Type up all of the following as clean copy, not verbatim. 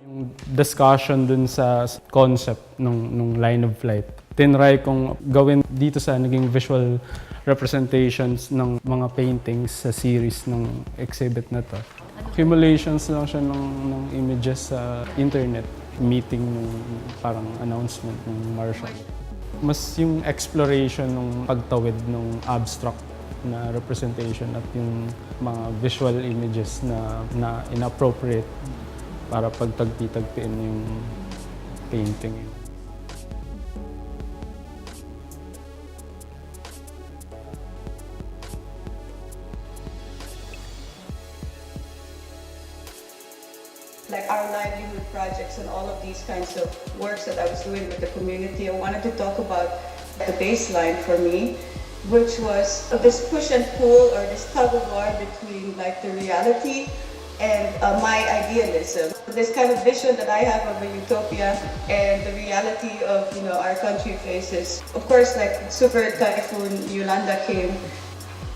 Yung discussion dun sa concept nung line of flight, tinry kong gawin dito sa naging visual representations ng mga paintings sa series ng exhibit na to. Accumulations lang siya ng images sa internet, meeting ng parang announcement ng Marshall. Mas yung exploration ng pagtawid ng abstract na representation at yung mga visual images na inappropriate para pagtagpi-tagpiin yung painting. Like our livelihood projects and all of these kinds of works that I was doing with the community, I wanted to talk about the baseline for me, which was this push and pull or this tug of war between like the reality and my idealism. This kind of vision that I have of a utopia and the reality of our country faces. Of course, like Super Typhoon Yolanda came.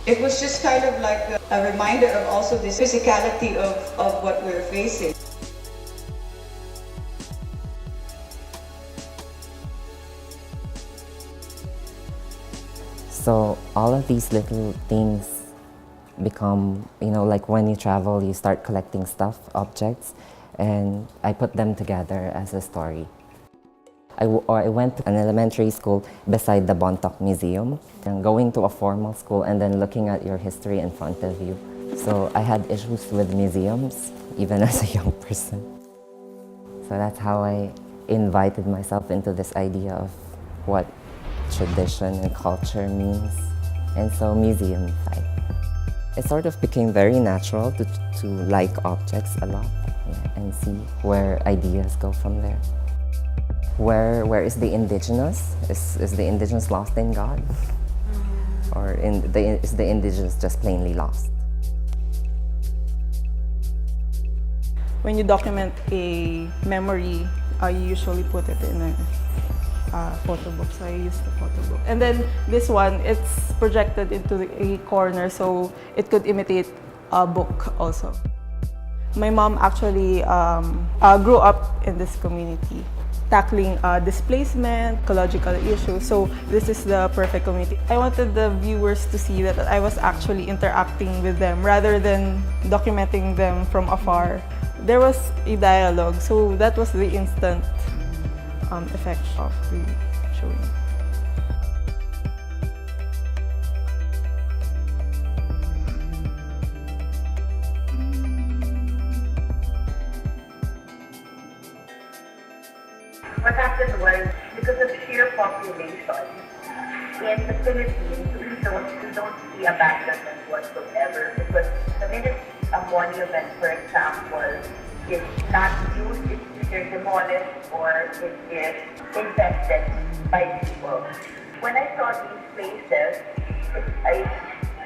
It was just kind of like a reminder of also this physicality of what we're facing. So all of these little things become, like when you travel, you start collecting stuff, objects, and I put them together as a story. I went to an elementary school beside the Battung Museum, and going to a formal school and then looking at your history in front of you. So I had issues with museums, even as a young person. So that's how I invited myself into this idea of what tradition and culture means, and so museumified. It sort of became very natural to like objects a lot, and see where ideas go from there. Where is the indigenous? Is the indigenous lost in God? Or is the indigenous just plainly lost? When you document a memory, you usually put it in a photo book, so I used the photo book. And then this one, it's projected into a corner so it could imitate a book also. My mom actually grew up in this community, tackling displacement, ecological issues, so this is the perfect community. I wanted the viewers to see that I was actually interacting with them rather than documenting them from afar. There was a dialogue, so that was the instant effect of the showing. What happened was, because of sheer population, in the Philippines, we don't see abandonment whatsoever. Because the minute a monument, for example, is not used, it's either demolished or it is infested by people. When I saw these places,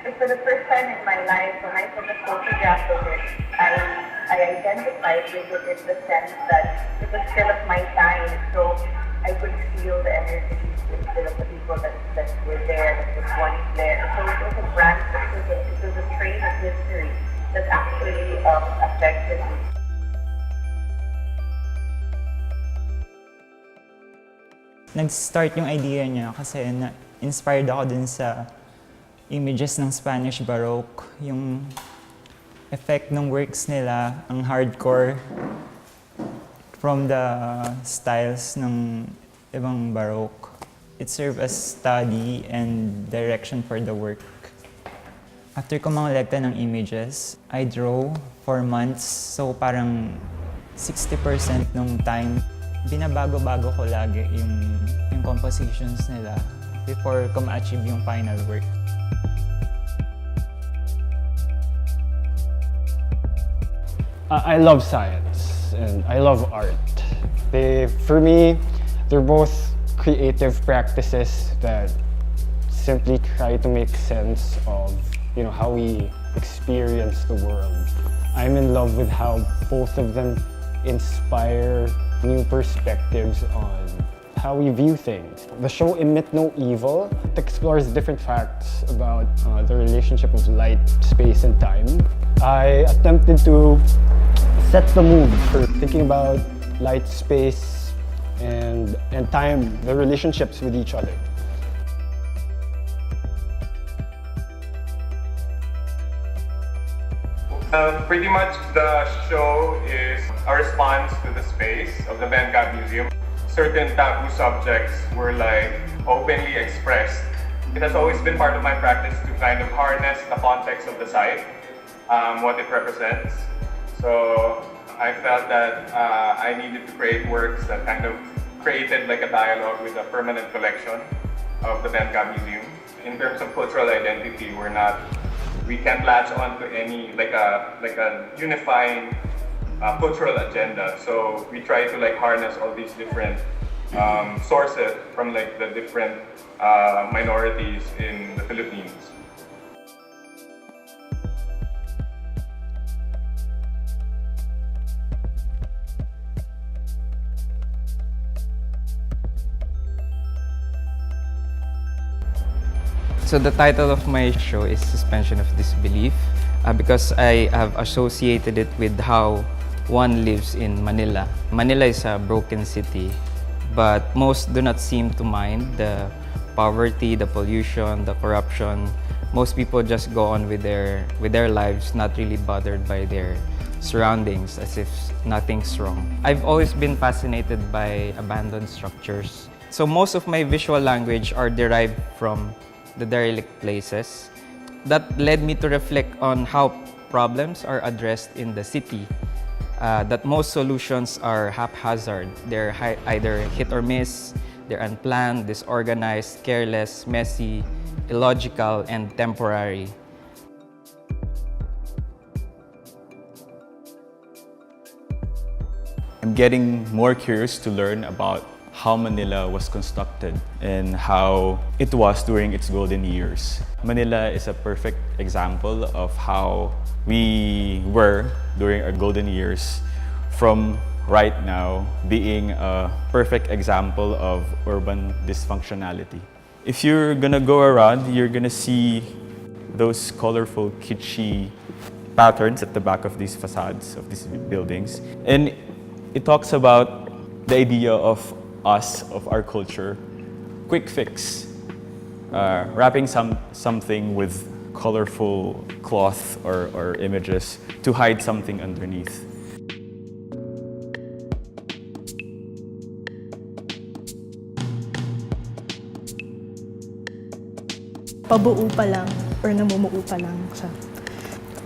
it's for the first time in my life, when I took a photograph of it, I identified with it in the sense that it was still of my time, so I could feel the energy still of the people that were there, that was once there. So it was a branch, it was a train of history that actually affected me. Nag-start yung idea niya kasi inspired ako dun sa images ng Spanish Baroque, yung effect ng works nila, ang hardcore from the styles ng ibang Baroque. It served as study and direction for the work. After ko mangolekta ng images, I draw for months, so parang 60% ng time binabago-bago ko lagi yung compositions nila before ko ma-achieve yung final work. I love science and I love art. For me, they're both creative practices that simply try to make sense of how we experience the world. I'm in love with how both of them inspire new perspectives on how we view things. The show Emit No Evil explores different facts about the relationship of light, space, and time. I attempted to set the mood for thinking about light, space, and time, the relationships with each other. Pretty much the show is a response to the space of the Bangkok Museum. Certain taboo subjects were like openly expressed. It has always been part of my practice to kind of harness the context of the site, what it represents. So I felt that I needed to create works that kind of created like a dialogue with a permanent collection of the Bangkok Museum. In terms of cultural identity, we can't latch on to any like a unifying cultural agenda. So we try to like harness all these different sources from like the different minorities in the Philippines. So the title of my show is Suspension of Disbelief because I have associated it with how one lives in Manila. Manila is a broken city, but most do not seem to mind the poverty, the pollution, the corruption. Most people just go on with their lives, not really bothered by their surroundings, as if nothing's wrong. I've always been fascinated by abandoned structures. So most of my visual language are derived from the derelict places. That led me to reflect on how problems are addressed in the city, that most solutions are haphazard. They're either hit or miss, they're unplanned, disorganized, careless, messy, illogical, and temporary. I'm getting more curious to learn about how Manila was constructed and how it was during its golden years. Manila is a perfect example of how we were during our golden years, from right now being a perfect example of urban dysfunctionality. If you're gonna go around, you're gonna see those colorful, kitschy patterns at the back of these facades of these buildings. And it talks about the idea of us, of our culture, quick fix, wrapping something with colorful cloth or images to hide something underneath. Pabuo pa lang or namumuo pa lang siya.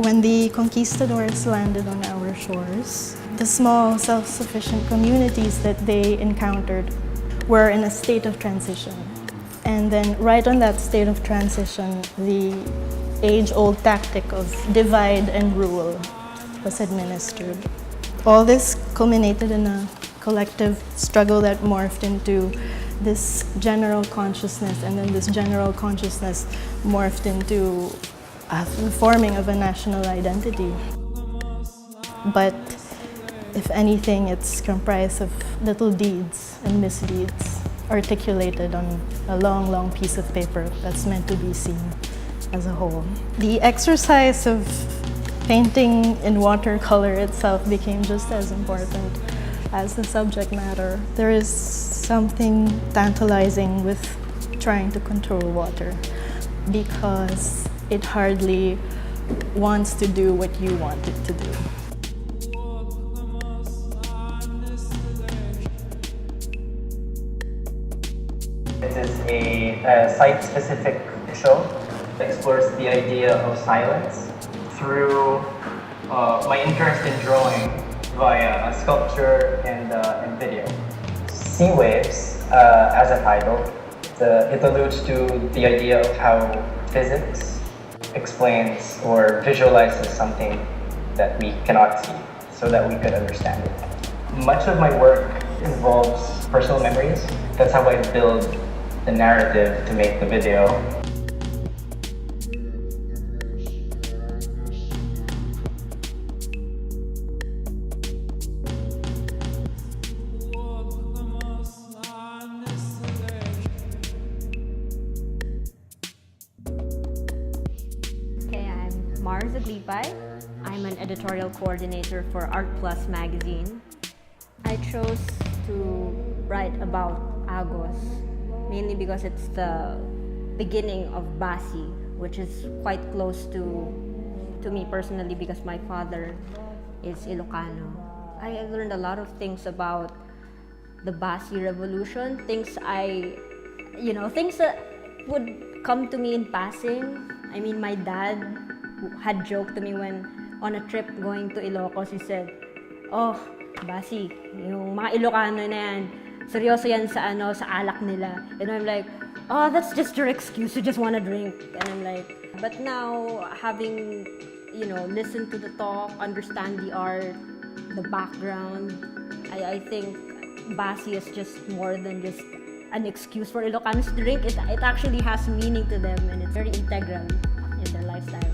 When the conquistadors landed on our shores, the small self-sufficient communities that they encountered were in a state of transition. And then right on that state of transition, the age-old tactic of divide and rule was administered. All this culminated in a collective struggle that morphed into this general consciousness, and then this general consciousness morphed into the forming of a national identity. But if anything, it's comprised of little deeds and misdeeds articulated on a long, long piece of paper that's meant to be seen as a whole. The exercise of painting in watercolor itself became just as important as the subject matter. There is something tantalizing with trying to control water because it hardly wants to do what you want it to do. It is a site-specific show that explores the idea of silence through my interest in drawing via sculpture and video. Sea waves, as a title, it alludes to the idea of how physics explains or visualizes something that we cannot see so that we could understand it. Much of my work involves personal memories. That's how I build the narrative to make the video. I'm an editorial coordinator for Art Plus magazine. I chose to write about Agos mainly because it's the beginning of Basi, which is quite close to me personally because my father is Ilocano. I learned a lot of things about the Basi revolution, things that would come to me in passing. I mean, my dad had joked to me when on a trip going to Ilocos, he said, "Oh, Basi, yung mga Ilocano na yan, seryoso yan sa alak nila." And I'm like, "Oh, that's just your excuse, you just wanna drink." And I'm like, but now having, listened to the talk, understand the art, the background, I think Basi is just more than just an excuse for Ilocanos to drink. It actually has meaning to them and it's very integral in their lifestyle.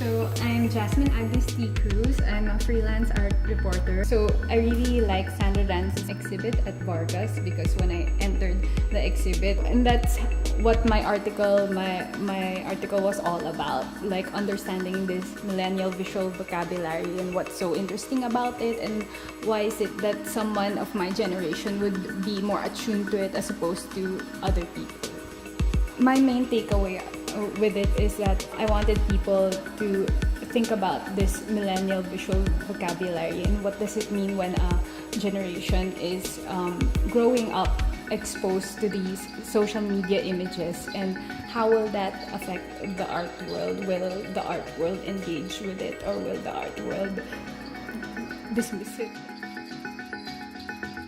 So I'm Jasmine Agnes T. Cruz. I'm a freelance art reporter. So I really like Sandra Dan's exhibit at Vargas because when I entered the exhibit, and that's what my article was all about, like understanding this millennial visual vocabulary and what's so interesting about it, and why is it that someone of my generation would be more attuned to it as opposed to other people. My main takeaway with it is that I wanted people to think about this millennial visual vocabulary and what does it mean when a generation is growing up exposed to these social media images, and how will that affect the art world? Will the art world engage with it, or will the art world dismiss it?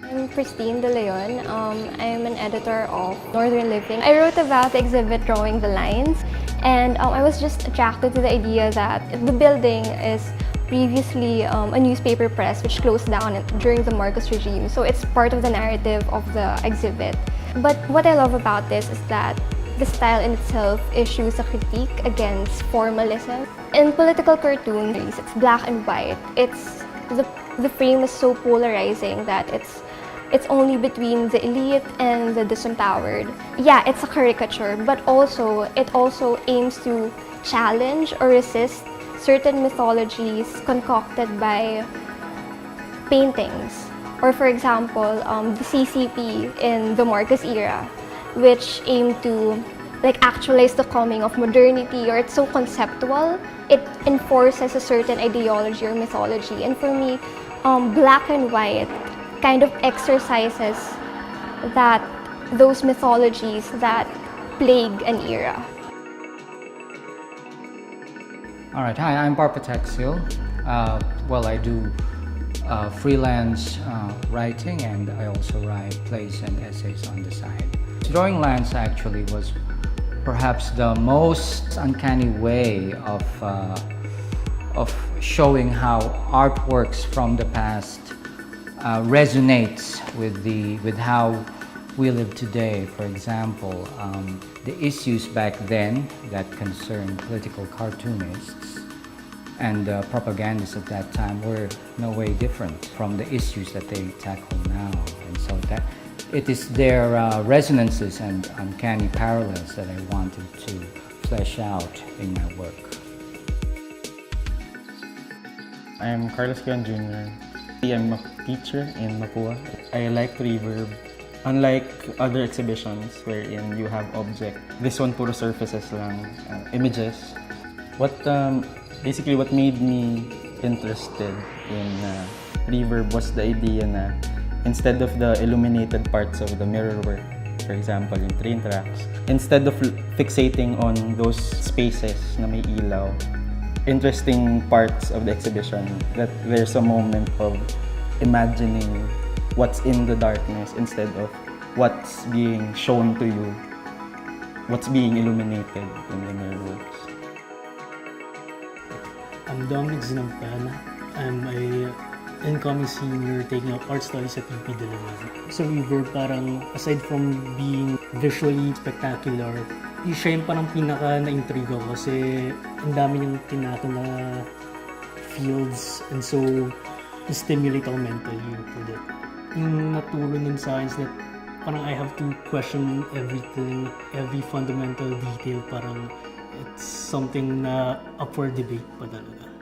I'm Christine De Leon. I'm an editor of Northern Living. I wrote about the exhibit Drawing the Lines, and I was just attracted to the idea that the building is previously a newspaper press which closed down during the Marcos regime, so it's part of the narrative of the exhibit. But what I love about this is that the style in itself issues a critique against formalism. In political cartoons, it's black and white. It's the frame is so polarizing that it's only between the elite and the disempowered. Yeah, it's a caricature, but it also aims to challenge or resist certain mythologies concocted by paintings. Or for example, the CCP in the Marcos era, which aimed to actualize the coming of modernity, or it's so conceptual, it enforces a certain ideology or mythology. And for me, black and white kind of exercises those mythologies that plague an era. All right, hi, I'm Parpatexil. I do freelance writing, and I also write plays and essays on the side. Drawing Lines actually was perhaps the most uncanny way of showing how artworks from the past resonates with how we live today. For example, the issues back then that concerned political cartoonists and propagandists at that time were no way different from the issues that they tackle now. And so that it is their resonances and uncanny parallels that I wanted to flesh out in my work. I'm Carlos Kian Jr. I'm a teacher in Mapua. I like reverb. Unlike other exhibitions wherein you have object, this one puro surfaces lang, images. Basically what made me interested in reverb was the idea na instead of the illuminated parts of the mirror work, for example, in train tracks, instead of fixating on those spaces na may ilaw, interesting parts of the exhibition that there's a moment of imagining what's in the darkness instead of what's being shown to you, what's being illuminated in the mirror works. I'm Dominic Zinampana. I'm a incoming senior taking up art studies at UP De La Vega. Sa reverb, parang aside from being visually spectacular, siya yung parang pinaka na-intrigue ko kasi ang dami niyang tinato na fields, and so stimulate ako mentally with it. Yung naturo nun sa akin is that parang I have to question everything, every fundamental detail, parang it's something na up for debate pa talaga.